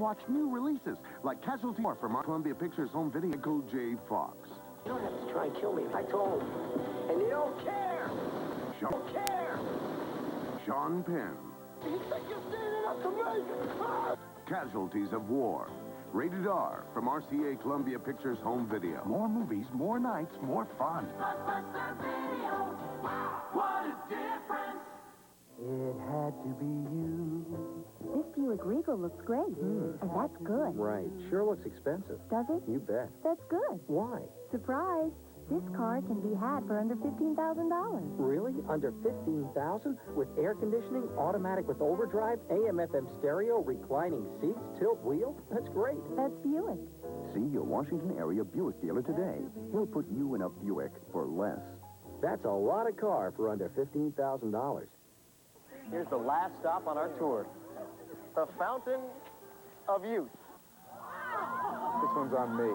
Watch new releases like Casualty from our Columbia Pictures home video. Michael J. Fox. You don't have to try and kill me. I told him. And you don't care! Sean, You don't care! Sean Penn. You think you're standing up to me? Casualties of War. Rated R from RCA Columbia Pictures home video. More movies, more nights, more fun. Blockbuster Video. Wow, what a difference. It had to be you. This Buick Regal looks great, and that's good. Right. Sure looks expensive. Does it? You bet. That's good. Why? Surprise! This car can be had for under $15,000. Really? Under $15,000? With air conditioning, automatic with overdrive, AM/FM stereo, reclining seats, tilt wheel? That's great. That's Buick. See your Washington area Buick dealer today. He'll put you in a Buick for less. That's a lot of car for under $15,000. Here's the last stop on our tour. The Fountain of Youth. This one's on me.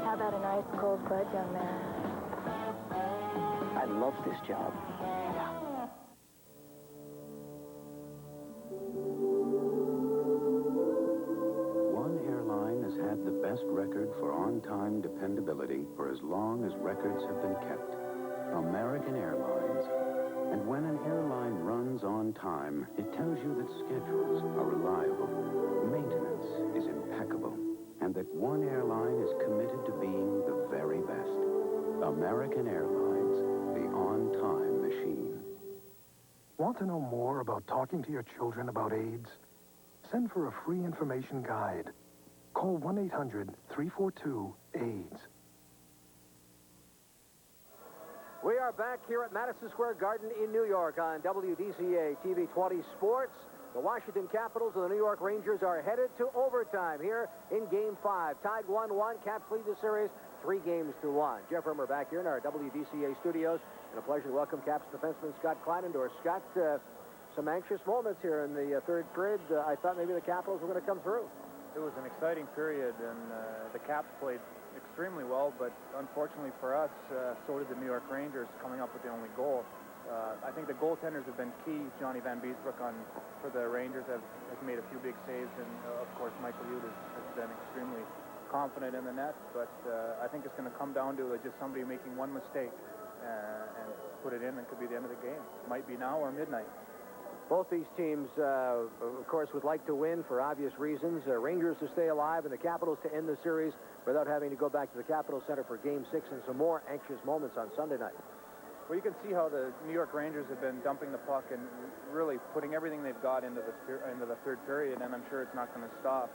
How about a nice cold bud, young man? I love this job. One airline has had the best record for on-time dependability for as long as records have been kept. American Airlines. And when an airline runs on time, it tells you that schedules are reliable, maintenance is impeccable, and that one airline is committed to being the very best. American Airlines, the on-time machine. Want to know more about talking to your children about AIDS? Send for a free information guide. Call 1-800-342-AIDS. We are back here at Madison Square Garden in New York on WDCA TV 20 Sports. The Washington Capitals and the New York Rangers are headed to overtime here in Game 5. Tied 1-1. Caps lead the series 3-1. Jeff Rimmer back here in our WDCA studios. And a pleasure to welcome Caps defenseman Scott Kleinendorf. Scott, some anxious moments here in the third period. I thought maybe the Capitals were going to come through. It was an exciting period, and the Caps played extremely well, but unfortunately for us, so did the New York Rangers, coming up with the only goal. I think the goaltenders have been key. Johnny Van Beesbrook for the Rangers has made a few big saves, and of course Michael Hughes has been extremely confident in the net, but I think it's going to come down to just somebody making one mistake and put it in, and could be the end of the game. Might be now or midnight. Both these teams, of course, would like to win for obvious reasons. Rangers to stay alive and the Capitals to end the series without having to go back to the Capitol Center for Game 6 and some more anxious moments on Sunday night. Well, you can see how the New York Rangers have been dumping the puck and really putting everything they've got into the third period, and I'm sure it's not going to stop.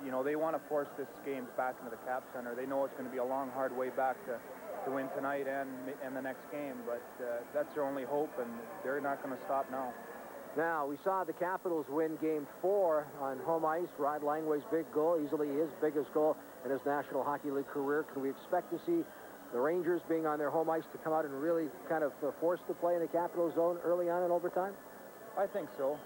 You know, they want to force this game back into the Cap Center. They know it's going to be a long, hard way back to win tonight and the next game, but that's their only hope, and they're not going to stop now. Now, we saw the Capitals win Game 4 on home ice. Rod Langway's big goal, easily his biggest goal in his National Hockey League career. Can we expect to see the Rangers being on their home ice to come out and really kind of force the play in the Capitol zone early on in overtime? I think so.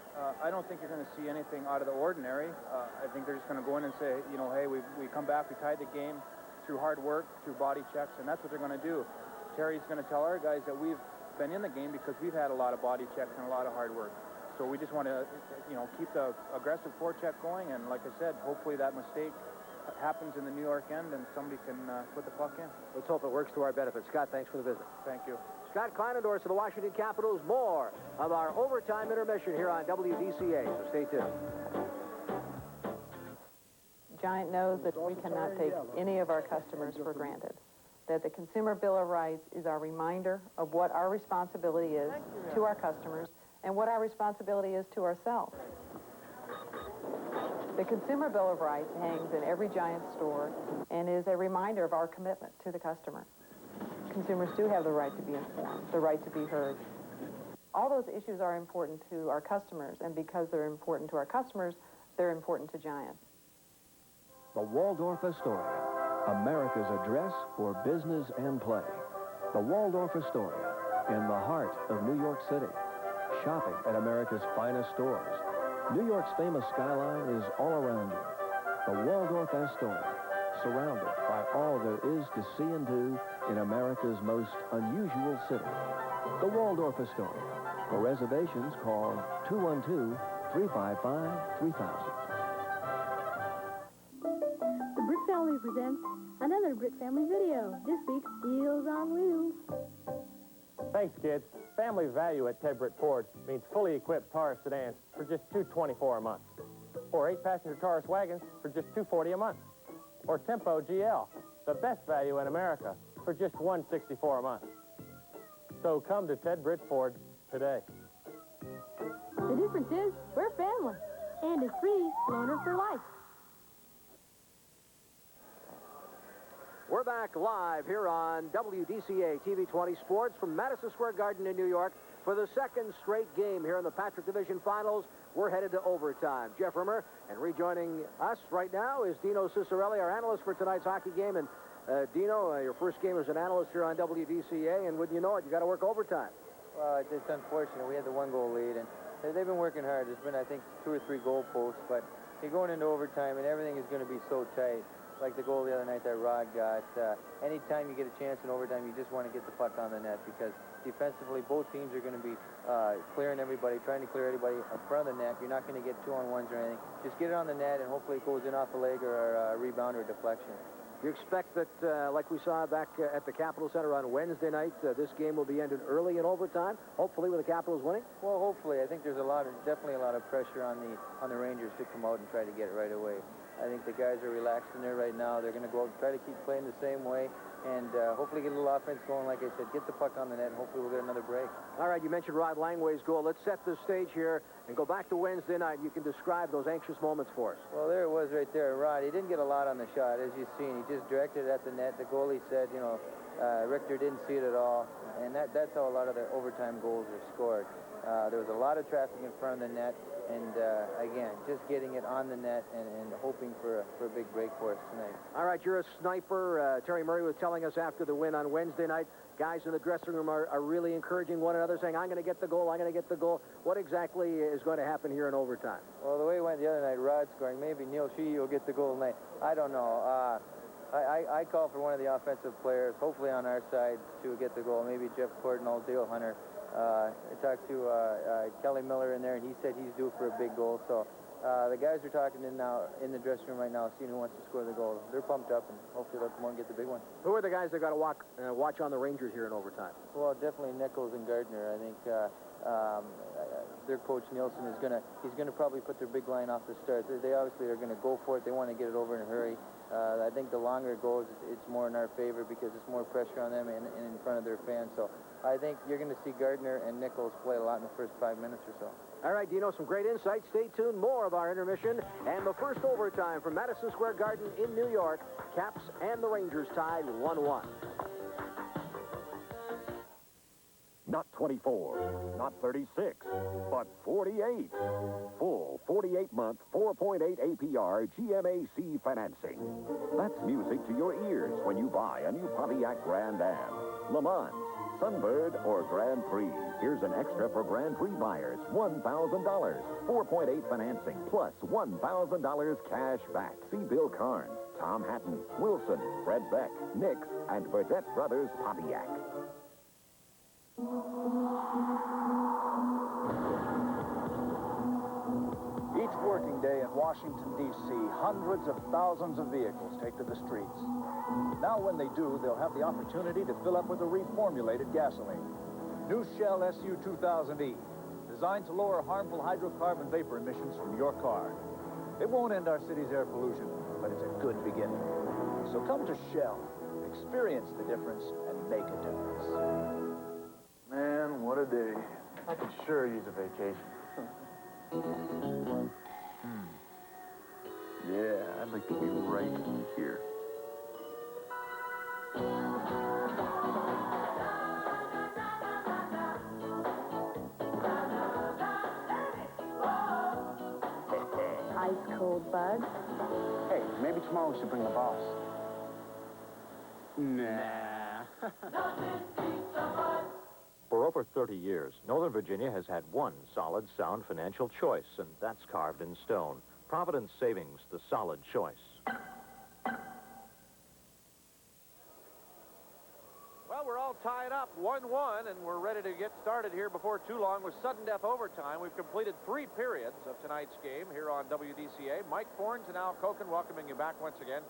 I don't think you're going to see anything out of the ordinary. I think they're just going to go in and say, you know, hey, we come back, we tied the game through hard work, through body checks, and that's what they're going to do. Terry's going to tell our guys that we've been in the game because we've had a lot of body checks and a lot of hard work. So we just want to, you know, keep the aggressive forecheck going, and like I said, hopefully that mistake happens in the New York end and somebody can put the puck in. Let's hope it works to our benefit. Scott, thanks for the visit. Thank you. Scott Kleinendorf to the Washington Capitals. More of our overtime intermission here on WDCA, so stay tuned. Giant knows that we cannot take any of our customers for granted, that the Consumer Bill of Rights is our reminder of what our responsibility is to our customers and what our responsibility is to ourselves. The Consumer Bill of Rights hangs in every Giant store and is a reminder of our commitment to the customer. Consumers do have the right to be informed, the right to be heard. All those issues are important to our customers, and because they're important to our customers, they're important to Giant. The Waldorf Astoria, America's address for business and play. The Waldorf Astoria, in the heart of New York City. Shopping at America's finest stores. New York's famous skyline is all around you. The Waldorf Astoria, surrounded by all there is to see and do in America's most unusual city. The Waldorf Astoria. For reservations, call 212-355-3000. The Brick Family presents another Brick Family video. This week's Deals on Wheels. Thanks, kids. Family value at Ted Britt Ford means fully equipped Taurus sedans for just $224 a month. Or 8-passenger Taurus wagons for just $240 a month. Or Tempo GL, the best value in America, for just $164 a month. So come to Ted Britt Ford today. The difference is we're family. And it's free loaner for life. We're back live here on WDCA TV 20 Sports from Madison Square Garden in New York for the second straight game here in the Patrick Division Finals. We're headed to overtime. Jeff Rimmer, and rejoining us right now is Dino Cicerelli, our analyst for tonight's hockey game. And Dino, your first game as an analyst here on WDCA, and wouldn't you know it, you got to work overtime. Well, it's unfortunate. We had the 1-goal lead, and they've been working hard. There's been, I think, 2 or 3 goal posts, but you're going into overtime, and everything is going to be so tight. Like the goal the other night that Rod got. Anytime you get a chance in overtime, you just want to get the puck on the net because defensively, both teams are going to be clearing everybody, trying to clear everybody in front of the net. You're not going to get 2-on-1s or anything. Just get it on the net, and hopefully it goes in off the leg or a rebound or a deflection. You expect that, like we saw back at the Capitol Center on Wednesday night, this game will be ended early in overtime, hopefully with the Capitals winning? Well, hopefully. I think there's definitely a lot of pressure on the Rangers to come out and try to get it right away. I think the guys are relaxed in there right now. They're going to go out and try to keep playing the same way and hopefully get a little offense going. Like I said, get the puck on the net, and hopefully we'll get another break. All right, you mentioned Rod Langway's goal. Let's set the stage here and go back to Wednesday night. You can describe those anxious moments for us. Well, there it was right there. Rod, he didn't get a lot on the shot, as you've seen. He just directed it at the net. The goalie said, you know, Richter didn't see it at all, and that's how a lot of the overtime goals are scored. There was a lot of traffic in front of the net, and again, just getting it on the net and hoping for a big break for us tonight. All right, you're a sniper. Terry Murray was telling us after the win on Wednesday night, guys in the dressing room are really encouraging one another, saying, I'm going to get the goal, I'm going to get the goal. What exactly is going to happen here in overtime? Well, the way it went the other night, Rod scoring, maybe Neil Sheehy will get the goal tonight. I don't know. I call for one of the offensive players, hopefully on our side, to get the goal. Maybe Jeff Cordinal, Dale Hunter. I talked to Kelly Miller in there, and he said he's due for a big goal. So the guys are talking in the dressing room right now, seeing who wants to score the goal. They're pumped up, and hopefully they'll come on and get the big one. Who are the guys that got to watch on the Rangers here in overtime? Well, definitely Nichols and Gardner. I think their coach Nielsen is he's gonna probably put their big line off the start. They obviously are gonna go for it. They want to get it over in a hurry. I think the longer it goes, it's more in our favor because it's more pressure on them and in front of their fans. So I think you're going to see Gardner and Nichols play a lot in the first 5 minutes or so. All right, Dino, some great insight. Stay tuned. More of our intermission and the first overtime from Madison Square Garden in New York. Caps and the Rangers tied 1-1. Not 24, not 36, but 48. Full 48-month, 4.8 APR GMAC financing. That's music to your ears when you buy a new Pontiac Grand Am, Le Mans, Sunbird, or Grand Prix. Here's an extra for Grand Prix buyers, $1,000. 4.8 financing plus $1,000 cash back. See Bill Carnes, Tom Hatton, Wilson, Fred Beck, Nix, and Burdette Brothers Pontiac. Each working day in Washington, D.C., hundreds of thousands of vehicles take to the streets. Now when they do, they'll have the opportunity to fill up with a reformulated gasoline. New Shell SU 2000E, designed to lower harmful hydrocarbon vapor emissions from your car. It won't end our city's air pollution, but it's a good beginning. So come to Shell, experience the difference, and make a difference. Man, what a day. I could sure use a vacation. Yeah, I'd like to be right here. Ice cold bug. Hey, maybe tomorrow we should bring the boss. Nah. For over over 30 years, Northern Virginia has had one solid, sound financial choice, and that's carved in stone. Providence Savings, the solid choice. Well, we're all tied up 1-1, and we're ready to get started here before too long with sudden death overtime. We've completed 3 periods of tonight's game here on WDCA. Mike Fornes and Al Koken welcoming you back once again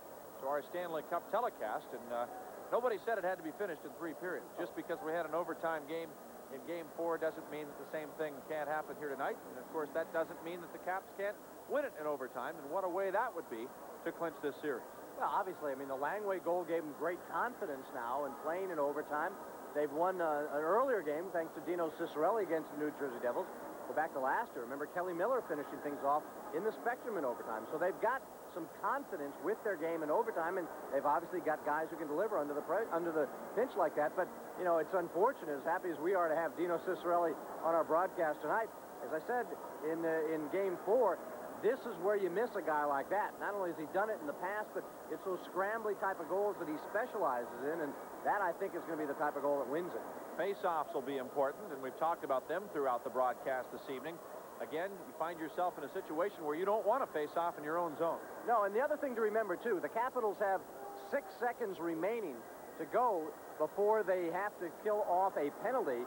to our Stanley Cup telecast. And nobody said it had to be finished in 3 periods. Just because we had an overtime game in Game 4 doesn't mean that the same thing can't happen here tonight. And, of course, that doesn't mean that the Caps can't win it in overtime. And what a way that would be to clinch this series. Well, obviously, I mean, the Langway goal gave them great confidence now in playing in overtime. They've won an earlier game thanks to Dino Ciccarelli against the New Jersey Devils. Go back to last year. Remember Kelly Miller finishing things off in the Spectrum in overtime. So they've got some confidence with their game in overtime, and they've obviously got guys who can deliver under the pinch like that. But, you know, it's unfortunate, as happy as we are to have Dino Ciccarelli on our broadcast tonight. As I said in Game 4, this is where you miss a guy like that. Not only has he done it in the past, but it's those scrambly type of goals that he specializes in, and that, I think, is going to be the type of goal that wins it. Face-offs will be important, and we've talked about them throughout the broadcast this evening. Again, you find yourself in a situation where you don't want to face off in your own zone. No, and the other thing to remember, too, the Capitals have 6 seconds remaining to go before they have to kill off a penalty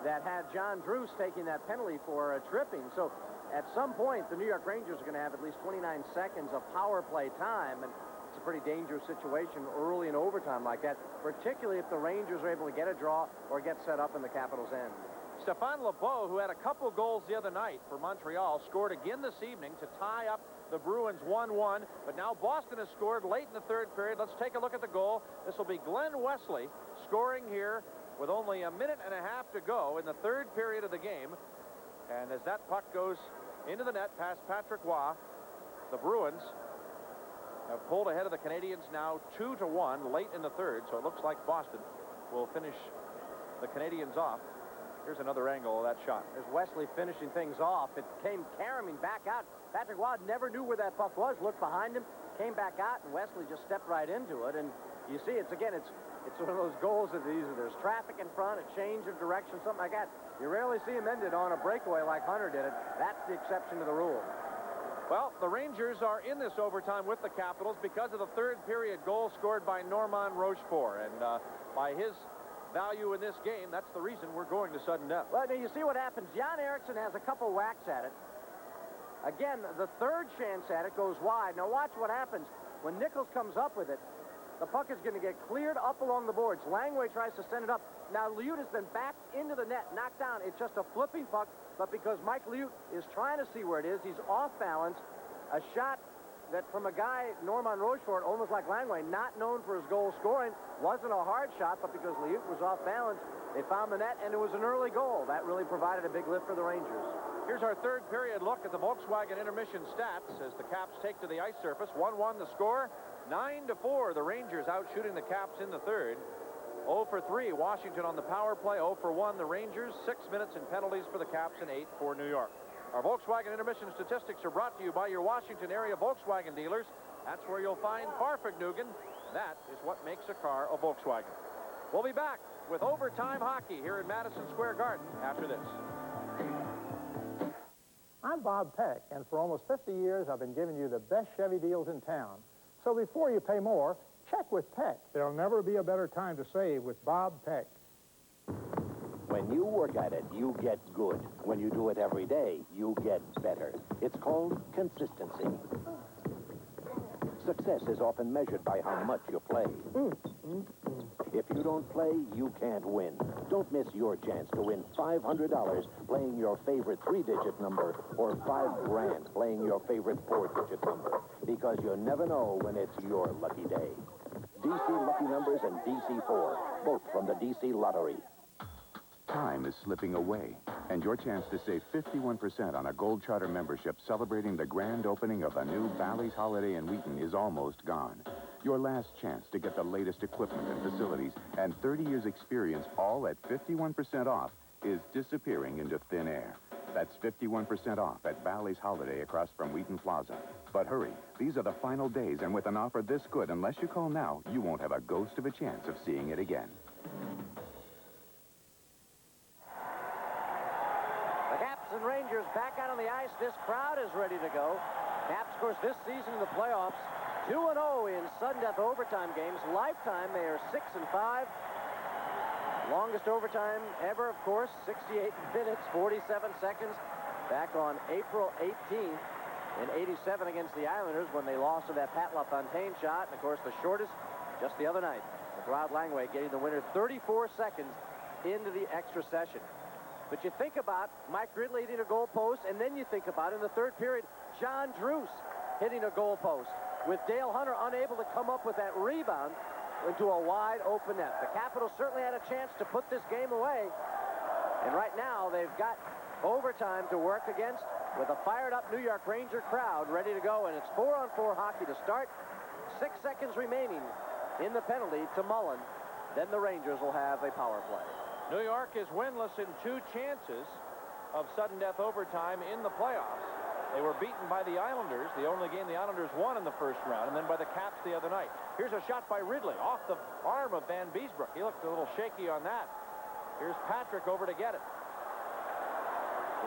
that had John Druce taking that penalty for a tripping. So at some point, the New York Rangers are going to have at least 29 seconds of power play time, and it's a pretty dangerous situation early in overtime like that, particularly if the Rangers are able to get a draw or get set up in the Capitals' end. Stéphane Lebeau, who had a couple goals the other night for Montreal, scored again this evening to tie up the Bruins 1-1, but now Boston has scored late in the 3rd period. Let's take a look at the goal. This will be Glenn Wesley scoring here with only a minute and a half to go in the 3rd period of the game. And as that puck goes into the net past Patrick Waugh, the Bruins have pulled ahead of the Canadiens now 2-1 late in the 3rd, so it looks like Boston will finish the Canadiens off. Here's another angle of that shot. There's Wesley finishing things off. It came caroming back out. Patrick Waugh never knew where that puck was, looked behind him, came back out, and Wesley just stepped right into it. And you see, it's one of those goals that there's traffic in front, a change of direction, something like that. You rarely see him end it on a breakaway like Hunter did it. That's the exception to the rule. Well, the Rangers are in this overtime with the Capitals because of the 3rd period goal scored by Normand Rochefort. And by his value in this game, that's the reason we're going to sudden death. Well, now you see what happens. Jan Eriksson has a couple whacks at it. Again, the 3rd chance at it goes wide. Now watch what happens. When Nichols comes up with it, the puck is going to get cleared up along the boards. Langway tries to send it up. Now Liut has been backed into the net, knocked down. It's just a flipping puck, but because Mike Liut is trying to see where it is, he's off balance. A shot that from a guy, Normand Rochefort, almost like Langway, not known for his goal scoring, wasn't a hard shot, but because Liut was off balance, they found the net, and it was an early goal. That really provided a big lift for the Rangers. Here's our 3rd period look at the Volkswagen intermission stats as the Caps take to the ice surface. 1-1 the score. 9-4, the Rangers out shooting the Caps in the 3rd. 0 for 3, Washington on the power play. 0 for 1, the Rangers. 6 minutes in penalties for the Caps and 8 for New York. Our Volkswagen intermission statistics are brought to you by your Washington area Volkswagen dealers. That's where you'll find Farfignugan. That is what makes a car a Volkswagen. We'll be back with overtime hockey here in Madison Square Garden after this. I'm Bob Peck, and for almost 50 years, I've been giving you the best Chevy deals in town. So before you pay more, check with Peck. There'll never be a better time to save with Bob Peck. When you work at it, you get good. When you do it every day, you get better. It's called consistency. Success is often measured by how much you play. If you don't play, you can't win. Don't miss your chance to win $500 playing your favorite 3-digit number or $5 grand playing your favorite 4-digit number, because you never know when it's your lucky day. DC Lucky Numbers and DC4, both from the DC Lottery. Time is slipping away, and your chance to save 51% on a Gold Charter membership celebrating the grand opening of a new Bally's Holiday in Wheaton is almost gone. Your last chance to get the latest equipment and facilities and 30 years experience all at 51% off is disappearing into thin air. That's 51% off at Bally's Holiday across from Wheaton Plaza. But hurry, these are the final days, and with an offer this good, unless you call now, you won't have a ghost of a chance of seeing it again. back out on the ice. This crowd is ready to go. Caps, of course, this season in the playoffs, 2-0 in sudden death overtime games. Lifetime, they are 6-5. Longest overtime ever, of course, 68 minutes, 47 seconds. Back on April 18th in 87 against the Islanders when they lost to that Pat LaFontaine shot. And, of course, the shortest just the other night. McLeod Langway getting the winner 34 seconds into the extra session. But you think about Mike Ridley hitting a goal post, and then you think about, in the third period, John Druce hitting a goal post with Dale Hunter unable to come up with that rebound into a wide open net. The Capitals certainly had a chance to put this game away. And right now, they've got overtime to work against with a fired-up New York Ranger crowd ready to go. And it's 4-on-4 hockey to start. 6 seconds remaining in the penalty to Mullen. Then the Rangers will have a power play. New York is winless in 2 chances of sudden death overtime in the playoffs. They were beaten by the Islanders, the only game the Islanders won in the first round, and then by the Caps the other night. Here's a shot by Ridley off the arm of Van Beesbrook. He looked a little shaky on that. Here's Patrick over to get it.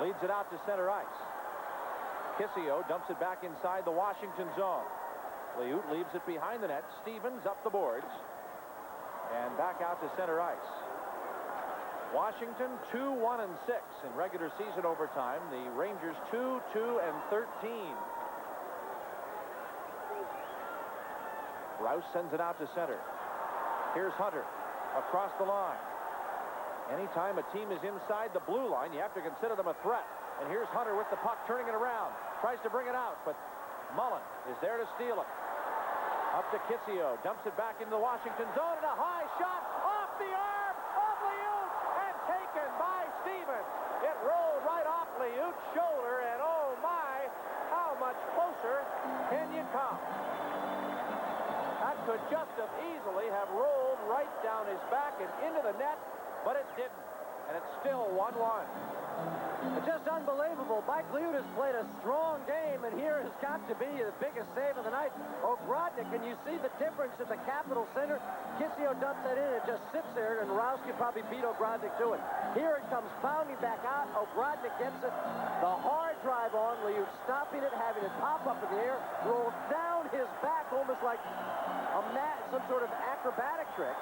Leads it out to center ice. Kissio dumps it back inside the Washington zone. Liut leaves it behind the net. Stevens up the boards. And back out to center ice. Washington 2-1-6 in regular season overtime. The Rangers 2-2-13. Rouse sends it out to center. Here's Hunter across the line. Anytime a team is inside the blue line, you have to consider them a threat. And here's Hunter with the puck, turning it around. Tries to bring it out, but Mullen is there to steal it. Up to Kissio, dumps it back into the Washington zone, and a high shot off the arm of Liut, and taken by Stevens. It rolled right off Liut's shoulder, and oh my, how much closer can you come? That could just as easily have rolled right down his back and into the net, but it didn't, and it's still 1-1. It's just unbelievable. Mike Liut has played a strong game, and here has got to be the biggest save of the night. Ogrodnik, and you see the difference at the Capital Center. Kissio dumps that in, it just sits there, and Rouse could probably beat Ogrodnik to it. Here it comes bounding back out. Ogrodnik gets it. The hard drive on Liut, stopping it, having it pop up in the air, rolls down his back almost like some sort of acrobatic trick.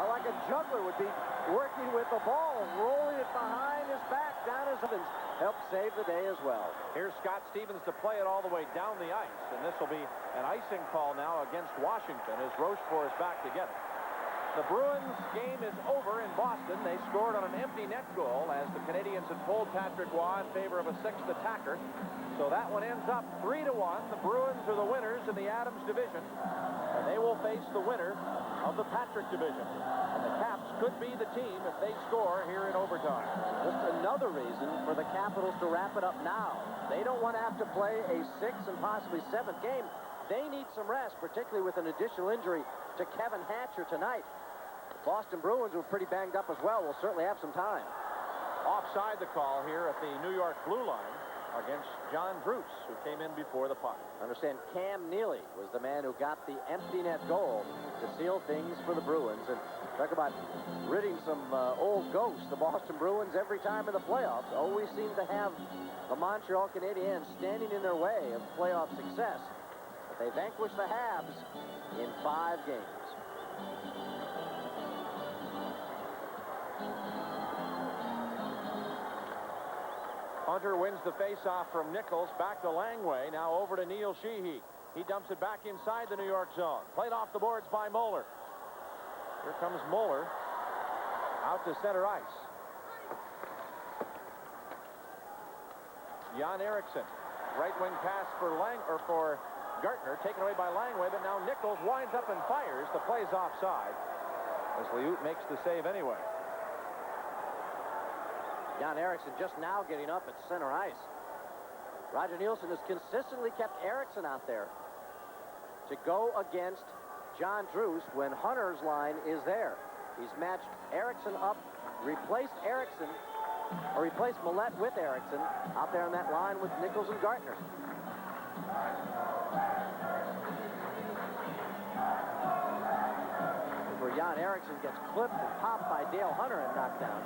Like a juggler would be working with the ball, rolling it behind his back, down his Evans. Helped save the day as well. Here's Scott Stevens to play it all the way down the ice, and this will be an icing call now against Washington as Rochefort is back together. The Bruins game is over in Boston. They scored on an empty net goal as the Canadians had pulled Patrick Roy in favor of a 6th attacker. So that one ends up 3-1. The Bruins are the winners in the Adams division, and they will face the winner of the Patrick division. And the Caps could be the team if they score here in overtime. Just another reason for the Capitals to wrap it up now. They don't want to have to play a 6th and possibly 7th game. They need some rest, particularly with an additional injury to Kevin Hatcher tonight. Boston Bruins were pretty banged up as well. We'll certainly have some time. Offside the call here at the New York blue line against John Druce, who came in before the puck. Understand Cam Neely was the man who got the empty net goal to seal things for the Bruins. And talk about ridding some old ghosts. The Boston Bruins, every time in the playoffs, always seem to have the Montreal Canadiens standing in their way of playoff success. But they vanquished the Habs in 5 games. Hunter wins the faceoff from Nichols. Back to Langway. Now over to Neil Sheehy. He dumps it back inside the New York zone. Played off the boards by Moeller. Here comes Moeller out to center ice. Jan Eriksson. Right wing pass for Gartner. Taken away by Langway, but now Nichols winds up and fires. The play's offside as Liut makes the save anyway. Jan Eriksson just now getting up at center ice. Roger Nielsen has consistently kept Eriksson out there to go against John Druce when Hunter's line is there. He's matched Eriksson up, replaced Millette with Eriksson out there on that line with Nichols and Gartner. Where Jan Eriksson gets clipped and popped by Dale Hunter and knocked down.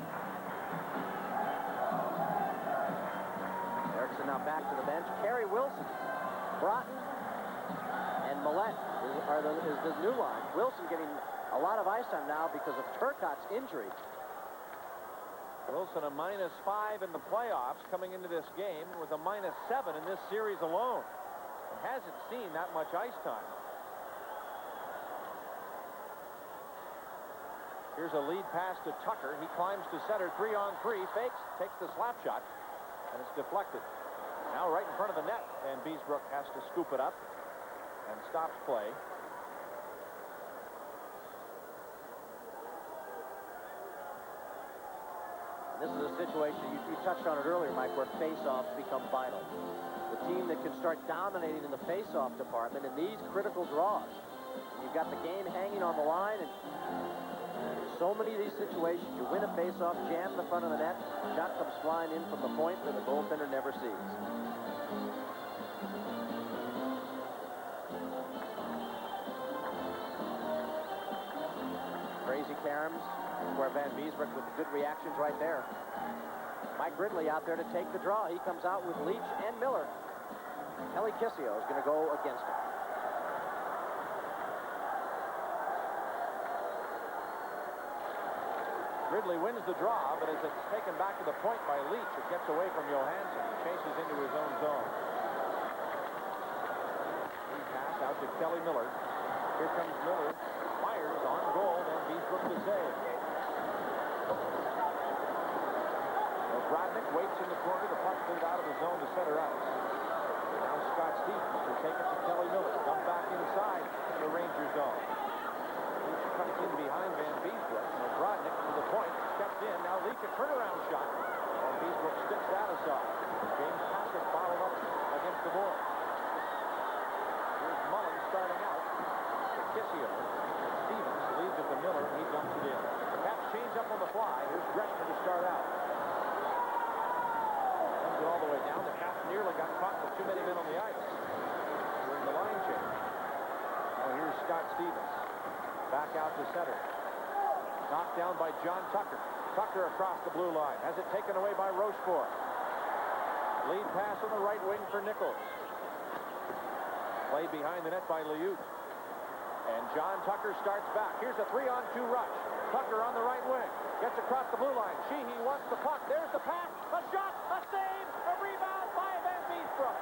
Erickson now back to the bench. Kerry Wilson, Broughton, and Millette is the new line. Wilson getting a lot of ice time now because of Turcotte's injury. Wilson a -5 in the playoffs coming into this game, with a -7 in this series alone. And hasn't seen that much ice time. Here's a lead pass to Tucker. He climbs to center, 3-on-3, fakes, takes the slap shot, and it's deflected. Now right in front of the net, and Beesbrook has to scoop it up and stops play. This is a situation, you touched on it earlier, Mike, where face-offs become vital. The team that can start dominating in the face-off department in these critical draws. You've got the game hanging on the line, and so many of these situations, you win a face-off, jam the front of the net, shot comes flying in from the point that the goaltender never sees. Crazy caroms, where Van Beesbrook with the good reactions right there. Mike Ridley out there to take the draw. He comes out with Leach and Miller. Kelly Kissio is going to go against him. Ridley wins the draw, but as it's taken back to the point by Leach, it gets away from Johansson. He chases into his own zone. He pass out to Kelly Miller. Here comes Miller. Fires on goal, and Beesbrook to save. Brodnick waits in the corner. The puck cleared out of the zone to center ice. Now Scott Stevens will take it to Kelly Miller. Dump back inside the Ranger zone. Leach comes in behind Van Beesbrook. Now Brodnick to the point. Steps in. Now Leach a turnaround shot. And Beesbrook sticks that aside. James Patrick followed up against the board. Here's Mullen starting out. Kissio. Stevens leaves it to Miller. He dumps it in. The Caps change up on the fly. Here's Gresham to start out. Comes it all the way down. The Caps nearly got caught with too many men on the ice during the line change. Now here's Scott Stevens. Back out to center. Knocked down by John Tucker. Tucker across the blue line. Has it taken away by Rochefort. Lead pass on the right wing for Nichols. Played behind the net by Liut. And John Tucker starts back. Here's a 3-on-2 rush. Tucker on the right wing. Gets across the blue line. Sheehy wants the puck. There's the pass. A shot. A save. A rebound by Van Beesbrook.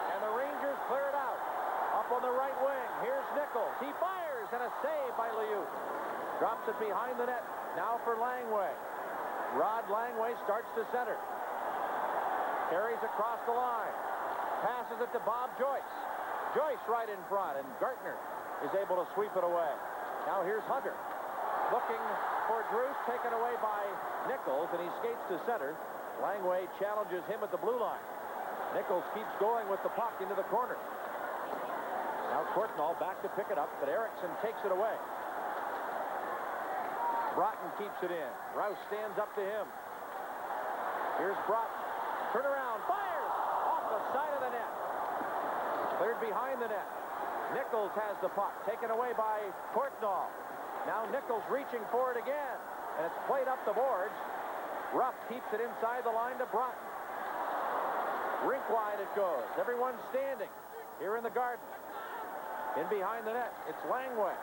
And the Rangers clear it out. Up on the right wing. Here's Nichols. He fires, and a save by Liut. Drops it behind the net. Now for Langway. Rod Langway starts to center. Carries across the line. Passes it to Bob Joyce. Joyce right in front, and Gartner is able to sweep it away. Now here's Hunter. Looking for Druce, taken away by Nichols, and he skates to center. Langway challenges him at the blue line. Nichols keeps going with the puck into the corner. Now Courtnall back to pick it up, but Erickson takes it away. Broughton keeps it in. Rouse stands up to him. Here's Broughton. Turn around, fires! Off the side of the net. Cleared behind the net. Nichols has the puck, taken away by Courtnall. Now Nichols reaching for it again, and it's played up the boards. Ruff keeps it inside the line to Broughton. Rink wide it goes. Everyone's standing here in the Garden. In behind the net, it's Langway.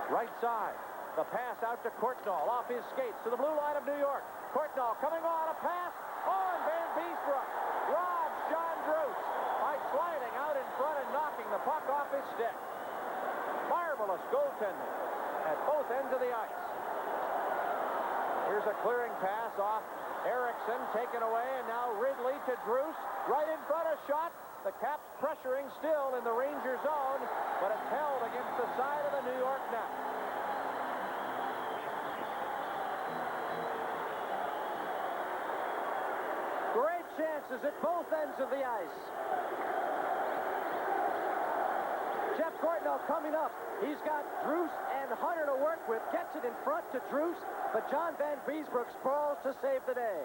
Right side. The pass out to Courtnall off his skates to the blue line of New York. Courtnall coming on, a pass on Van Beesbrook. Robs John Druce by sliding out in front and knocking the puck off his stick. Marvelous goaltending at both ends of the ice. Here's a clearing pass off Erickson, taken away, and now Ridley to Druce. Right in front, a shot. The Caps pressuring still in the Ranger zone, but it's held against the side of the New York net. Great chances at both ends of the ice. Jeff Courtnall coming up. He's got Druce and Hunter to work with. Gets it in front to Druce, but John Van Beesbrook sprawls to save the day.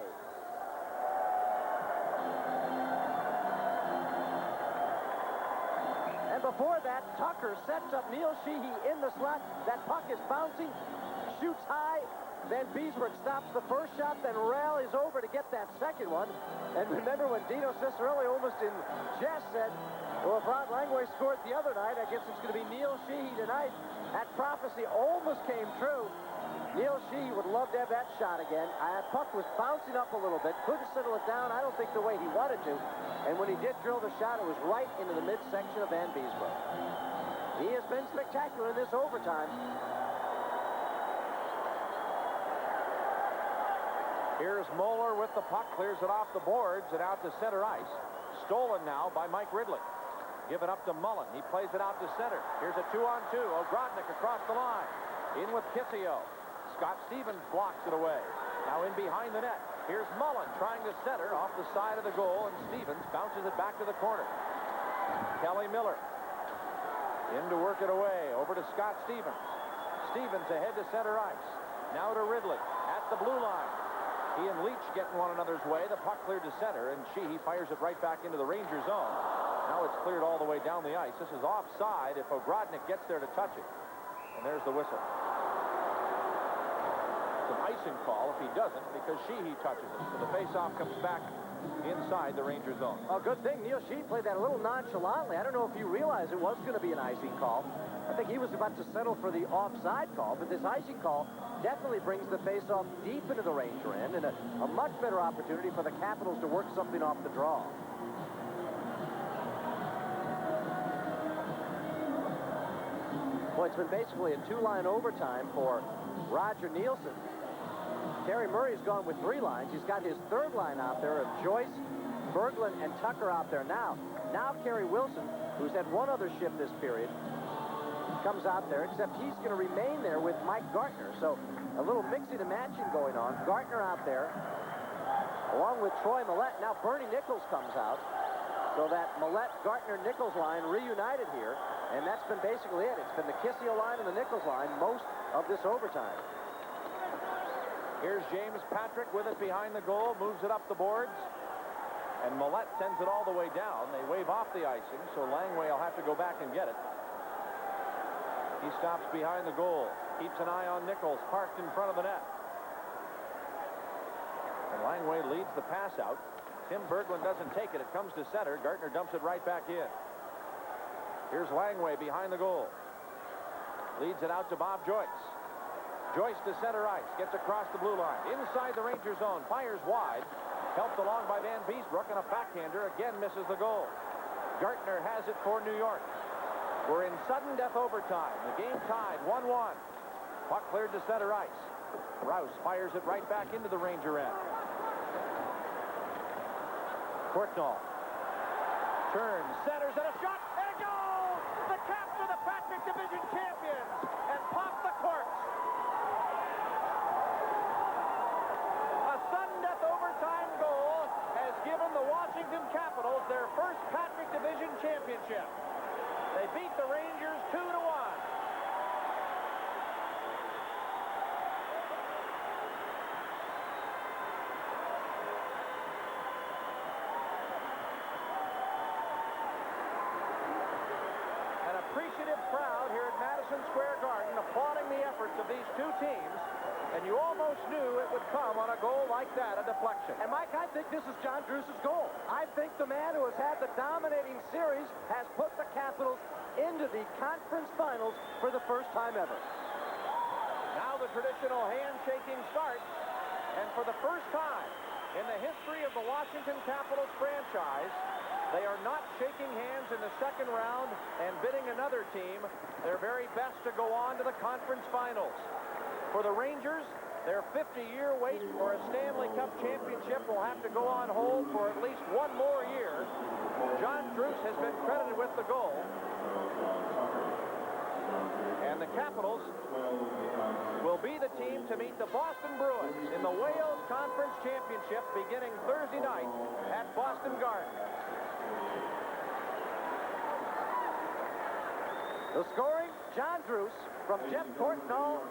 And before that, Tucker sets up Neil Sheehy in the slot. That puck is bouncing, shoots high, Van Beesbrook stops the first shot, then rallies over to get that second one. And remember when Dino Cicerelli almost in jest said, well, if Rod Langway scored the other night, I guess it's going to be Neil Sheehy tonight. That prophecy almost came true. Neil Sheehy would love to have that shot again. Puck was bouncing up a little bit, couldn't settle it down, I don't think the way he wanted to. And when he did drill the shot, it was right into the midsection of Van Beesbrook. He has been spectacular in this overtime. Here's Moeller with the puck, clears it off the boards and out to center ice. Stolen now by Mike Ridley. Given up to Mullen. He plays it out to center. Here's a 2-on-2. Ogrodnik across the line. In with Kissio. Scott Stevens blocks it away. Now in behind the net. Here's Mullen trying to center off the side of the goal, and Stevens bounces it back to the corner. Kelly Miller in to work it away. Over to Scott Stevens. Stevens ahead to center ice. Now to Ridley at the blue line. He and Leach getting one another's way. The puck cleared to center, and Sheehy fires it right back into the Ranger zone. Now it's cleared all the way down the ice. This is offside if Ogrodnik gets there to touch it. And there's the whistle. It's an icing call if he doesn't, because Sheehy touches it. So the faceoff comes back inside the Ranger zone. Oh, good thing Neil Sheehy played that a little nonchalantly. I don't know if you realize it was going to be an icing call. I think he was about to settle for the offside call, but this icing call definitely brings the faceoff deep into the Ranger end, and a much better opportunity for the Capitals to work something off the draw. Well, it's been basically a two-line overtime for Roger Nielsen. Terry Murray's gone with 3 lines. He's got his third line out there of Joyce, Berglund, and Tucker out there now. Now Kerry Wilson, who's had one other shift this period, comes out there, except he's going to remain there with Mike Gartner. So a little mixing and matching going on. Gartner out there, along with Troy Millette. Now Bernie Nichols comes out. So that Millette, Gartner, Nichols line reunited here. And that's been basically it. It's been the Kissio line and the Nichols line most of this overtime. Here's James Patrick with it behind the goal, moves it up the boards. And Millette sends it all the way down. They wave off the icing, so Langway will have to go back and get it. He stops behind the goal, keeps an eye on Nichols, parked in front of the net. And Langway leads the pass out. Tim Berglund doesn't take it. It comes to center. Gartner dumps it right back in. Here's Langway behind the goal. Leads it out to Bob Joyce. Joyce to center ice. Gets across the blue line. Inside the Ranger zone. Fires wide. Helped along by Van Beesbrook, and a backhander again misses the goal. Gartner has it for New York. We're in sudden death overtime. The game tied 1-1. Puck cleared to center ice. Rouse fires it right back into the Ranger end. Courtnall turns, centers, and a shot, and a goal! The Caps are the Patrick Division champions, and pop the corks. A sudden death overtime goal has given the Washington Capitals their first Patrick Division championship. They beat the Rangers 2-1. An appreciative crowd here at Madison Square Garden applauding the efforts of these two teams, and you almost knew it would come on a goal like that, a deflection. And Mike, I think this is John Druce's goal. I think the man who has had the dominating series has put the Capitals into the conference finals for the first time ever. Now the traditional handshaking starts, and for the first time in the history of the Washington Capitals franchise, they are not shaking hands in the second round and bidding another team their very best to go on to the conference finals. For the Rangers, their 50-year wait for a Stanley Cup championship will have to go on hold for at least one more year. John Druce has been credited with the goal. And the Capitals will be the team to meet the Boston Bruins in the Wales Conference Championship beginning Thursday night at Boston Garden. The scoring, John Druce from Jeff Courtnall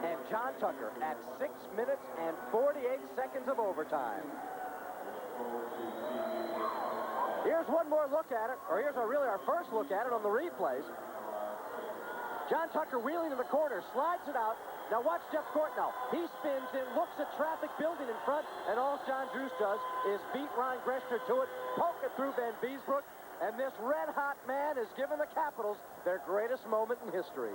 and John Tucker at 6 minutes and 48 seconds of overtime. Here's one more look at it, or here's really our first look at it on the replays. John Tucker wheeling to the corner, slides it out, Now watch Jeff Courtnall. He spins in, looks at traffic building in front, and all John Druce does is beat Ron Greshner to it, poke it through Van Beesbrook, and this red-hot man has given the Capitals their greatest moment in history.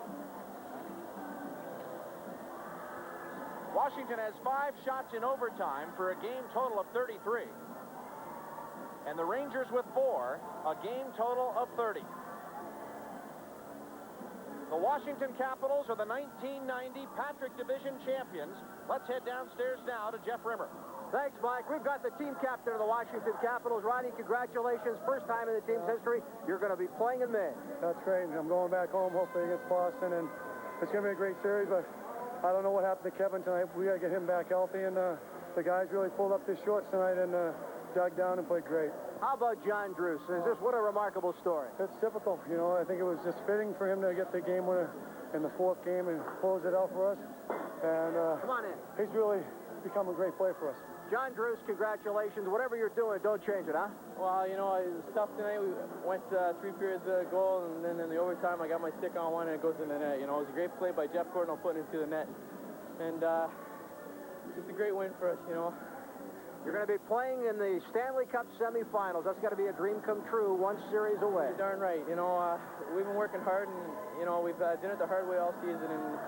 Washington has 5 shots in overtime for a game total of 33. And the Rangers with 4, a game total of 30. The Washington Capitals are the 1990 Patrick Division champions. Let's head downstairs now to Jeff Rimmer. Thanks, Mike. We've got the team captain of the Washington Capitals. Ronnie, congratulations. First time in the team's history. You're going to be playing in May. That's great. I'm going back home, hopefully against Boston, and it's going to be a great series, but I don't know what happened to Kevin tonight. We got to get him back healthy, and the guys really pulled up their shorts tonight and dug down and played great. How about John Druce? What a remarkable story. It's typical. You know, I think it was just fitting for him to get the game winner in the 4th game and close it out for us. And come on in. He's really become a great player for us. John Druce, congratulations. Whatever you're doing, don't change it, huh? Well, you know, it was tough tonight. We went 3 periods of goal, and then in the overtime, I got my stick on one, and it goes in the net. You know, it was a great play by Jeff Courtnall putting it to the net. And just a great win for us, you know. You're going to be playing in the Stanley Cup semifinals. That's got to be a dream come true, 1 series away. You're darn right. You know, we've been working hard, and, you know, we've done it the hard way all season, and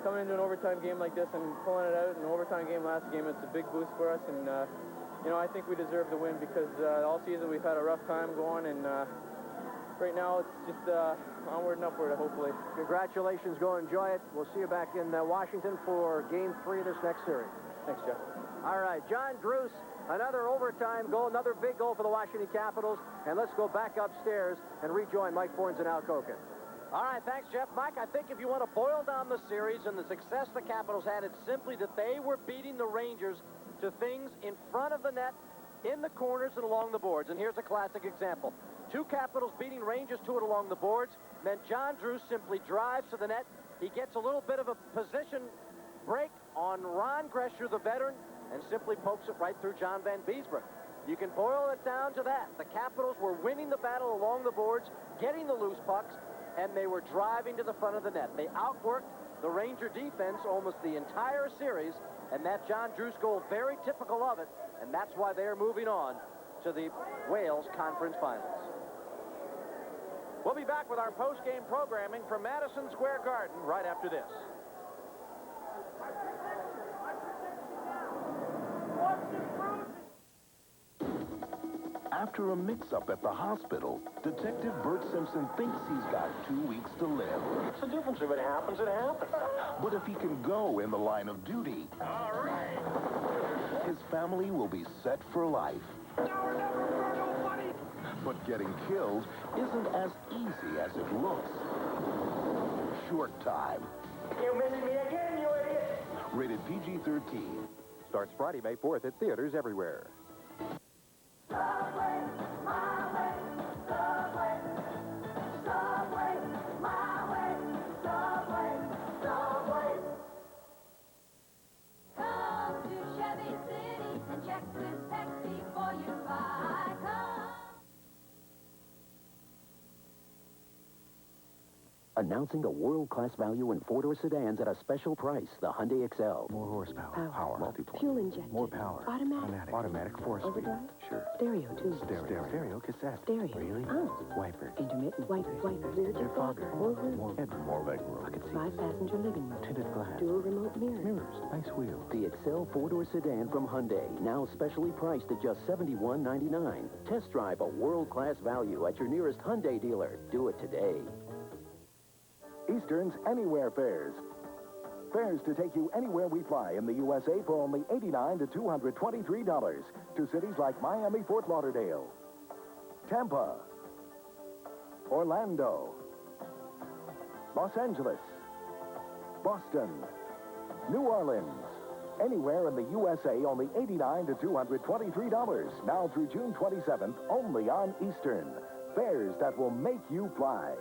coming into an overtime game like this and pulling it out, an overtime game last game, it's a big boost for us, and, you know, I think we deserve the win because all season we've had a rough time going, and right now it's just onward and upward, hopefully. Congratulations. Go enjoy it. We'll see you back in Washington for Game 3 of this next series. Thanks, Jeff. All right, John Druce, another overtime goal, another big goal for the Washington Capitals. And let's go back upstairs and rejoin Mike Fornes and Al Koken. All right, thanks, Jeff. Mike, I think if you want to boil down the series and the success the Capitals had, it's simply that they were beating the Rangers to things in front of the net, in the corners, and along the boards. And here's a classic example. 2 Capitals beating Rangers to it along the boards. Then John Druce simply drives to the net. He gets a little bit of a position break on Ron Greshner, the veteran, and simply pokes it right through John Van Beesbrook. You can boil it down to that. The Capitals were winning the battle along the boards, getting the loose pucks, and they were driving to the front of the net. They outworked the Ranger defense almost the entire series, and that John Druce goal, very typical of it, and that's why they're moving on to the Wales Conference Finals. We'll be back with our post-game programming from Madison Square Garden right after this. After a mix-up at the hospital, Detective Bert Simpson thinks he's got 2 weeks to live. What's the difference? If it happens, it happens. But if he can go in the line of duty, All right. his family will be set for life. But getting killed isn't as easy as it looks. Short Time. You missed me again, you idiot. Rated PG-13. Starts Friday, May 4th at theaters everywhere. Subway, my way. Subway, Subway, my way. Subway, Subway. Come to Chevy City and check this tech before you buy. Come. Announcing a world-class value in four-door sedans at a special price. The Hyundai Excel. More horsepower. Power. Multi-point. Fuel injection. More power. Automatic. Automatic 4-speed. Overdrive? Sure. Stereo, too. Stereo cassette. Stereo. Really? Oh. Wiper. Intermittent. Wiper. Rear Defogger. More room. More headroom. More legroom. Bucket seats. 5-passenger living room. Tinted glass. Dual remote mirrors. Mirrors. Nice wheels. The Excel four-door sedan from Hyundai. Now specially priced at just $71.99. Test drive a world-class value at your nearest Hyundai dealer. Do it today. Eastern's Anywhere Fares. Fares to take you anywhere we fly in the USA for only $89 to $223 to cities like Miami, Fort Lauderdale, Tampa, Orlando, Los Angeles, Boston, New Orleans. Anywhere in the USA, only $89 to $223. Now through June 27th, only on Eastern. Fares that will make you fly.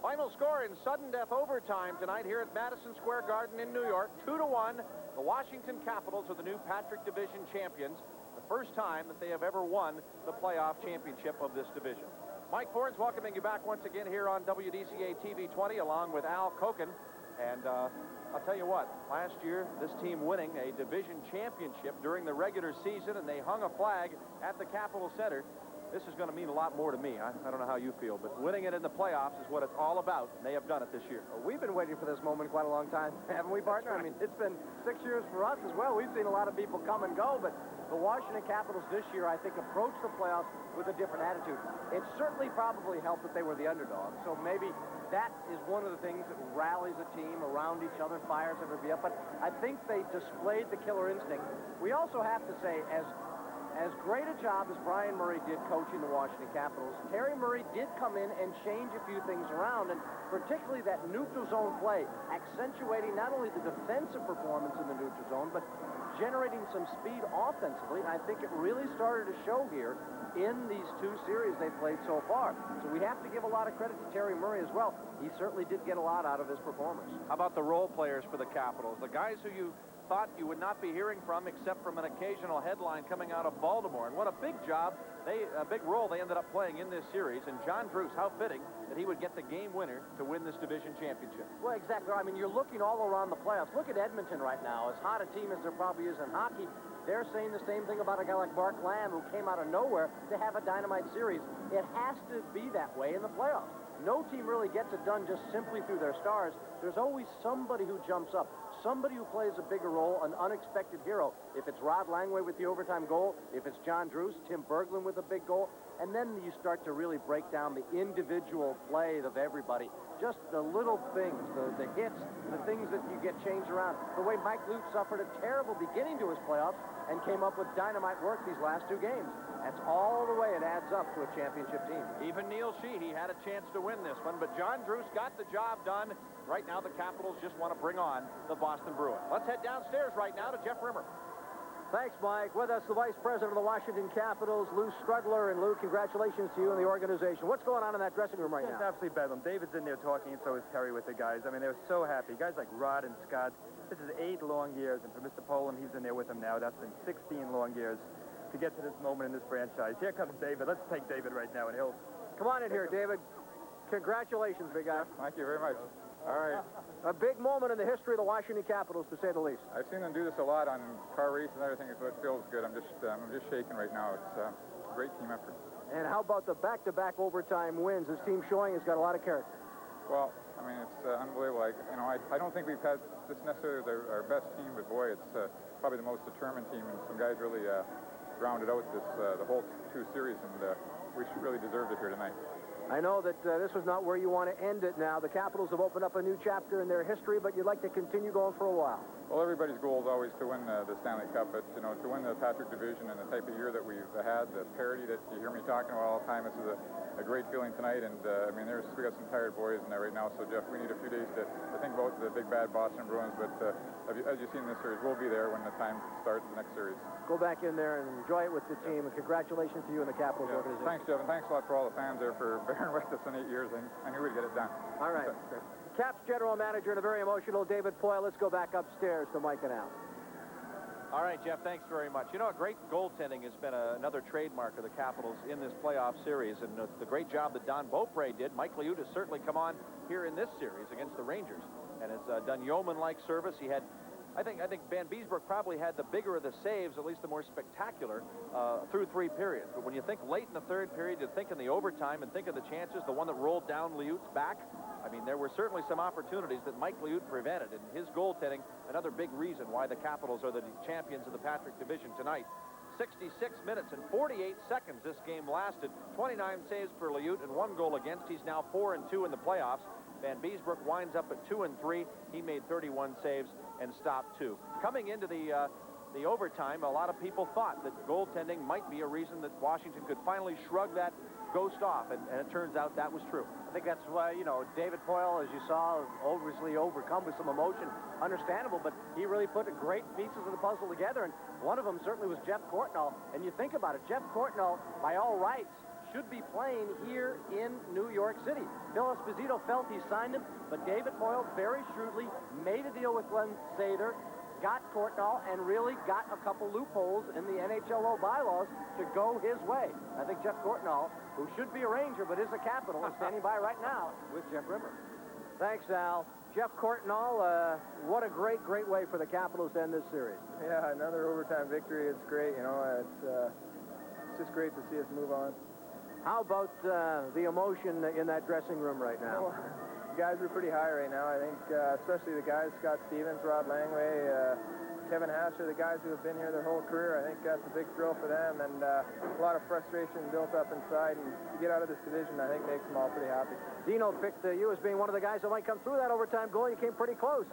Final score in sudden death overtime tonight here at Madison Square Garden in New York. 2-1. The Washington Capitals are the new Patrick Division champions. The first time that they have ever won the playoff championship of this division. Mike Ford's welcoming you back once again here on WDCA TV 20 along with Al Koken. And I'll tell you what, last year this team winning a division championship during the regular season, and they hung a flag at the Capitol Center. This is going to mean a lot more to me. I don't know how you feel, but winning it in the playoffs is what it's all about, and they have done it this year. Well, we've been waiting for this moment quite a long time, haven't we, partner? Right. I mean, it's been 6 years for us as well. We've seen a lot of people come and go, but the Washington Capitals this year, I think, approached the playoffs with a different attitude. It certainly probably helped that they were the underdog, so maybe that is one of the things that rallies a team around each other, fires everybody up. But I think they displayed the killer instinct. We also have to say, as great a job as Brian Murray did coaching the Washington Capitals, Terry Murray did come in and change a few things around, and particularly that neutral zone play, accentuating not only the defensive performance in the neutral zone, but generating some speed offensively. And I think it really started to show here in these two series they played so far. So we have to give a lot of credit to Terry Murray as well. He certainly did get a lot out of his performance. How about the role players for the Capitals? The guys who you thought you would not be hearing from except from an occasional headline coming out of Baltimore. And what a big job, a big role they ended up playing in this series. And John Druce, how fitting that he would get the game winner to win this division championship. Well, exactly. I mean, you're looking all around the playoffs. Look at Edmonton right now. As hot a team as there probably is in hockey, they're saying the same thing about a guy like Mark Lamb, who came out of nowhere to have a dynamite series. It has to be that way in the playoffs. No team really gets it done just simply through their stars. There's always somebody who jumps up, somebody who plays a bigger role, an unexpected hero. If it's Rod Langway with the overtime goal, if it's John Druce, Tim Berglund with a big goal, and then you start to really break down the individual play of everybody. Just the little things, the hits, the things that you get changed around. The way Mike Lute suffered a terrible beginning to his playoffs and came up with dynamite work these last two games. That's all the way it adds up to a championship team. Even Neil Sheehy had a chance to win this one, but John Druce got the job done. Right now, the Capitals just want to bring on the Boston Bruins. Let's head downstairs right now to Jeff Rimmer. Thanks, Mike. With us, the Vice President of the Washington Capitals, Lou Strugler. And Lou, congratulations to you and the organization. What's going on in that dressing room right now? It's absolutely bedlam. David's in there talking, and so is Terry with the guys. I mean, they're so happy. Guys like Rod and Scott, this is 8 long years. And for Mr. Poland, he's in there with them now. That's been 16 long years to get to this moment in this franchise. Here comes David. Let's take David right now, and he'll... Come on in here, David. Congratulations, big guy. Thank you very much. All right. A big moment in the history of the Washington Capitals, to say the least. I've seen them do this a lot on car races and everything, so it feels good. I'm just shaking right now. It's a great team effort. And how about the back-to-back overtime wins? This team showing has got a lot of character. Well, I mean, it's unbelievable. I don't think we've had this necessarily our best team, but boy, it's probably the most determined team, and some guys really rounded out the whole two series, and we really deserved it here tonight. I know that this was not where you want to end it now. The Capitals have opened up a new chapter in their history, but you'd like to continue going for a while. Well, everybody's goal is always to win the Stanley Cup, but, to win the Patrick Division and the type of year that we've had, the parity that you hear me talking about all the time, this is a great feeling tonight, and, I mean, we got some tired boys in there right now, so, Jeff, we need a few days to think about the big, bad Boston Bruins, but as you've seen in this series, we'll be there when the time starts the next series. Go back in there and enjoy it with the team, and congratulations to you and the Capitals organization. Thanks, Jeff, and thanks a lot for all the fans there for bearing with us in 8 years. I knew we'd get it done. All right. Caps general manager and a very emotional David Poyle. Let's go back upstairs to Mike and Al. All right, Jeff, thanks very much. A great goaltending has been another trademark of the Capitals in this playoff series, and the great job that Don Beaupre did. Mike Liut has certainly come on here in this series against the Rangers and has done yeoman-like service. He had, I think Van Beesbrook probably had the bigger of the saves, at least the more spectacular, through 3 periods. But when you think late in the 3rd period, you think in the overtime and think of the chances, the one that rolled down Liut's back. I mean, there were certainly some opportunities that Mike Liut prevented, and his goaltending, another big reason why the Capitals are the champions of the Patrick Division tonight. 66 minutes and 48 seconds this game lasted. 29 saves for Liut and 1 goal against. He's now 4-2 in the playoffs. Van Beesbrook winds up at 2-3. He made 31 saves and stopped 2. Coming into the overtime, a lot of people thought that goaltending might be a reason that Washington could finally shrug that ghost off, and it turns out that was true. I think that's why, David Poyle, as you saw, obviously overcome with some emotion. Understandable, but he really put the great pieces of the puzzle together, and one of them certainly was Jeff Courtnall. And you think about it, Jeff Courtnall, by all rights, should be playing here in New York City. Phil Esposito felt he signed him, but David Poyle very shrewdly made a deal with Glenn Sather, got Courtnall and really got a couple loopholes in the NHLO bylaws to go his way. I think Jeff Courtnall, who should be a Ranger but is a Capital, is standing by right now with Jeff Rimmer. Thanks, Al. Jeff Courtnall, what a great way for the Capitals to end this series. Yeah, another overtime victory. It's great, you know. It's just great to see us move on. How about the emotion in that dressing room right now? Well, guys are pretty high right now. I think, especially the guys, Scott Stevens, Rod Langway, Kevin Hasher, the guys who have been here their whole career. I think that's a big thrill for them, and a lot of frustration built up inside. And to get out of this division, I think, makes them all pretty happy. Dino picked you as being one of the guys that might come through that overtime goal. You came pretty close.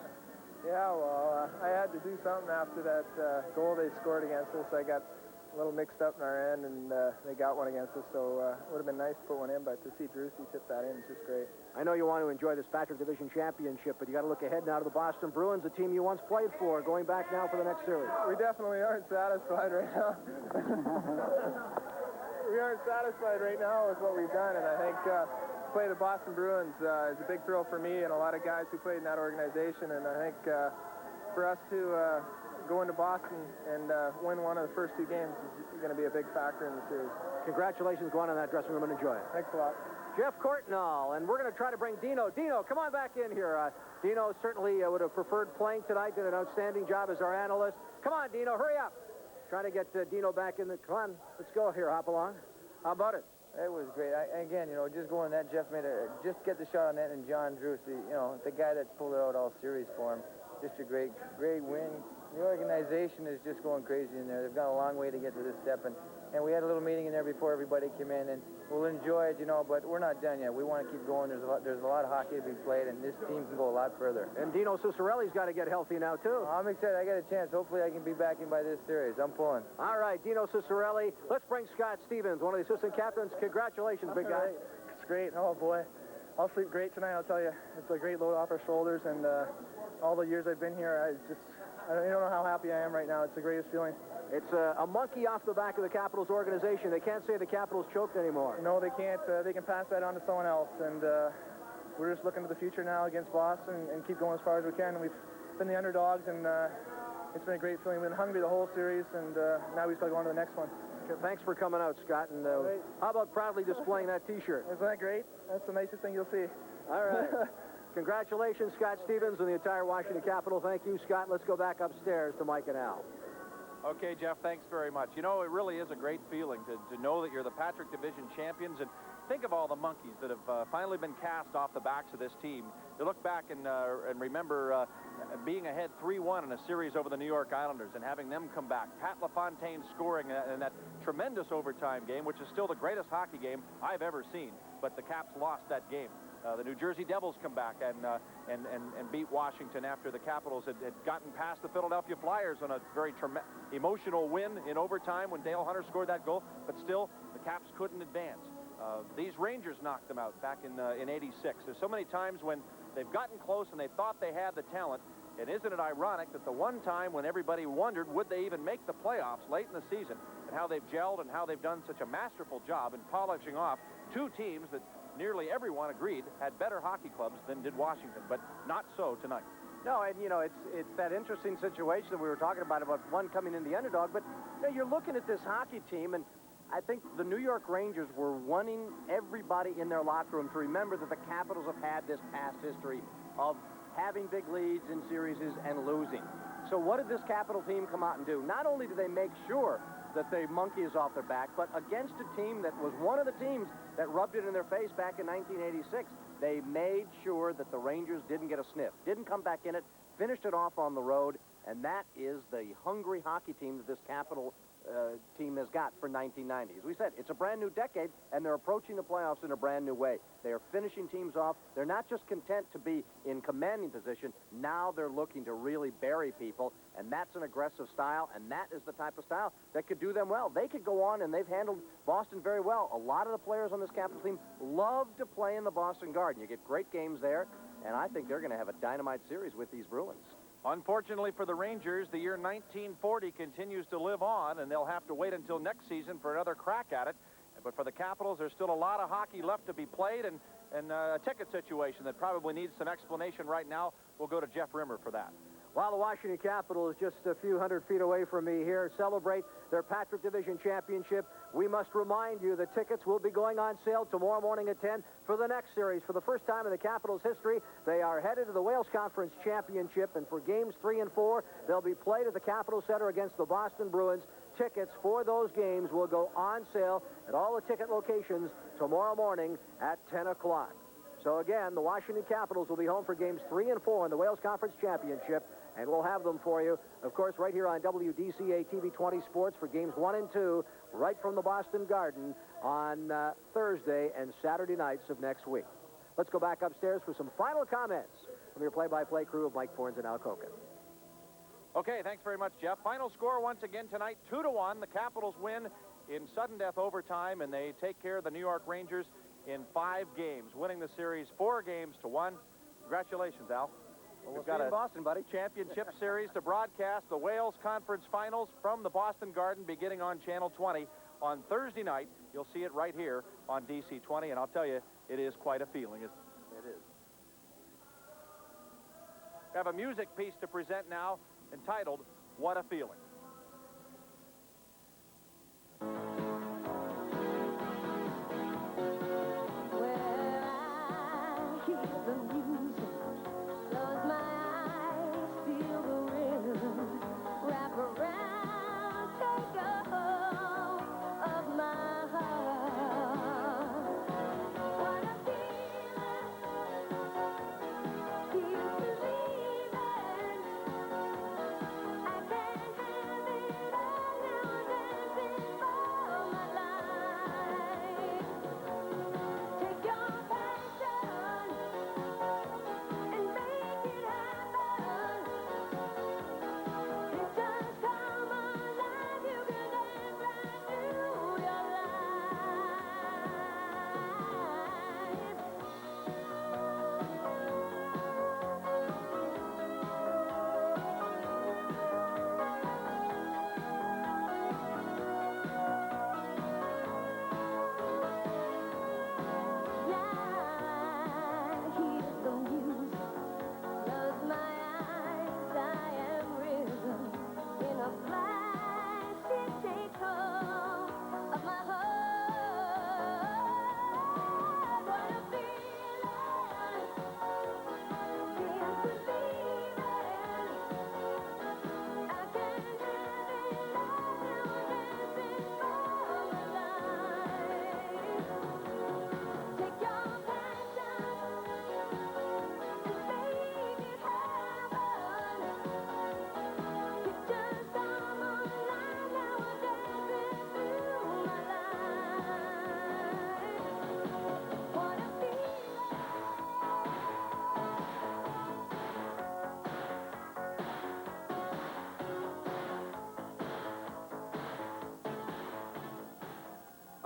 Yeah, well, I had to do something after that goal they scored against us. I got a little mixed up in our end, and they got one against us, so it would have been nice to put one in, but to see Drewsy tip that in is just great. I know you want to enjoy this Patrick Division Championship, but you got to look ahead now to the Boston Bruins, a team you once played for, going back now for the next series. We definitely aren't satisfied right now. We aren't satisfied right now with what we've done, and I think play the Boston Bruins is a big thrill for me and a lot of guys who played in that organization, and I think for us to go into Boston and win one of the first two games is going to be a big factor in the series. Congratulations. Go on in that dressing room and enjoy it. Thanks a lot. Jeff Courtnall, and we're going to try to bring Dino. Dino, come on back in here. Dino certainly would have preferred playing tonight, did an outstanding job as our analyst. Come on, Dino, hurry up. Trying to get Dino back in the... Come on, let's go here, hop along. How about it? It was great. Again, you know, just going that, Jeff made just get the shot on net, and John Drewsy, you know, the guy that pulled it out all series for him. Just a great win. The organization is just going crazy in there. They've gone a long way to get to this step, and we had a little meeting in there before everybody came in, and we'll enjoy it, you know, but we're not done yet. We want to keep going. There's a lot of hockey to be played, and this team can go a lot further. And Dino Cicerelli's got to get healthy now, too. I'm excited. I got a chance. Hopefully I can be back in by this series. I'm pulling. All right, Dino Cicerelli. Let's bring Scott Stevens, one of the assistant captains. Congratulations, big guy. It's great. Oh, boy. I'll sleep great tonight, I'll tell you. It's a great load off our shoulders, and all the years I've been here, I don't know how happy I am right now. It's the greatest feeling. It's a monkey off the back of the Capitals organization. They can't say the Capitals choked anymore. No, they can't. They can pass that on to someone else, and we're just looking to the future now against Boston and keep going as far as we can. We've been the underdogs, and it's been a great feeling. We've been hungry the whole series, and now we just got to go on to the next one. Thanks for coming out, Scott. And how about proudly displaying that T-shirt? Isn't that great? That's the nicest thing you'll see. All right. Congratulations, Scott Stevens and the entire Washington Capitol. Thank you, Scott. Let's go back upstairs to Mike and Al. Okay, Jeff, thanks very much. You know, it really is a great feeling to know that you're the Patrick Division champions, and think of all the monkeys that have finally been cast off the backs of this team. To look back and remember being ahead 3-1 in a series over the New York Islanders and having them come back. Pat LaFontaine scoring in that tremendous overtime game, which is still the greatest hockey game I've ever seen, but the Caps lost that game. The New Jersey Devils come back and beat Washington after the Capitals had gotten past the Philadelphia Flyers on a very emotional win in overtime when Dale Hunter scored that goal, but still the Caps couldn't advance. These Rangers knocked them out back in '86. There's so many times when they've gotten close and they thought they had the talent, and isn't it ironic that the one time when everybody wondered would they even make the playoffs late in the season, and how they've gelled and how they've done such a masterful job in polishing off two teams that nearly everyone agreed had better hockey clubs than did Washington, but not so tonight. No, and, you know, it's that interesting situation that we were talking about one coming in the underdog, but you know, you're looking at this hockey team, and I think the New York Rangers were wanting everybody in their locker room to remember that the Capitals have had this past history of having big leads in series and losing. So what did this Capital team come out and do? Not only did they make sure that the monkey is off their back, but against a team that was one of the teams that rubbed it in their face back in 1986, they made sure that the Rangers didn't get a sniff, didn't come back in it, finished it off on the road, and that is the hungry hockey team that this Capital team has got for 1990. As we said, it's a brand new decade, and they're approaching the playoffs in a brand new way. They are finishing teams off. They're not just content to be in commanding position. Now they're looking to really bury people, and that's an aggressive style, and that is the type of style that could do them well. They could go on, and they've handled Boston very well. A lot of the players on this Capital team love to play in the Boston Garden. You get great games there, and I think they're going to have a dynamite series with these Bruins. Unfortunately for the Rangers, the year 1940 continues to live on, and they'll have to wait until next season for another crack at it. But for the Capitals, there's still a lot of hockey left to be played, and a ticket situation that probably needs some explanation right now. We'll go to Jeff Rimmer for that. While the Washington Capitals, just a few hundred feet away from me here, celebrate their Patrick Division Championship, we must remind you the tickets will be going on sale tomorrow morning at 10 for the next series. For the first time in the Capitals' history, they are headed to the Wales Conference Championship, and for games 3 and 4, they'll be played at the Capitol Center against the Boston Bruins. Tickets for those games will go on sale at all the ticket locations tomorrow morning at 10 o'clock. So again, the Washington Capitals will be home for games 3 and 4 in the Wales Conference Championship, and we'll have them for you, of course, right here on WDCA TV 20 Sports for games 1 and 2, right from the Boston Garden on Thursday and Saturday nights of next week. Let's go back upstairs for some final comments from your play-by-play crew of Mike Fornes and Al Koken. Okay, thanks very much, Jeff. Final score once again tonight, 2-1. The Capitals win in sudden death overtime, and they take care of the New York Rangers in 5 games, winning the series 4-1. Congratulations, Al. Well, we'll see you in Boston, buddy. Championship series to broadcast the Wales Conference Finals from the Boston Garden beginning on Channel 20 on Thursday night. You'll see it right here on DC 20, and I'll tell you, it is quite a feeling, isn't it? It is. We have a music piece to present now entitled, What a Feeling.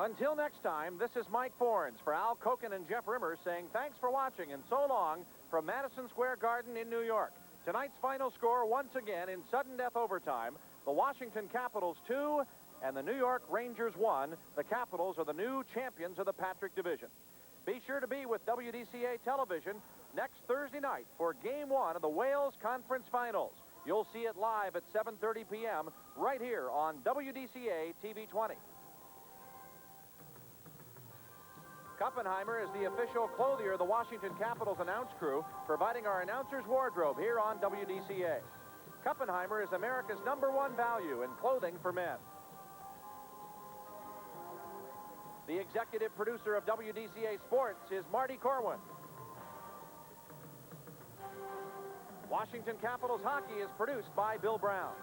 Until next time, this is Mike Fornes for Al Koken and Jeff Rimmer saying thanks for watching and so long from Madison Square Garden in New York. Tonight's final score, once again, in sudden death overtime, the Washington Capitals 2 and the New York Rangers 1. The Capitals are the new champions of the Patrick Division. Be sure to be with WDCA Television next Thursday night for Game 1 of the Wales Conference Finals. You'll see it live at 7:30 p.m. right here on WDCA TV 20. Kuppenheimer is the official clothier of the Washington Capitals announce crew, providing our announcer's wardrobe here on WDCA. Kuppenheimer is America's #1 value in clothing for men. The executive producer of WDCA Sports is Marty Corwin. Washington Capitals hockey is produced by Bill Brown.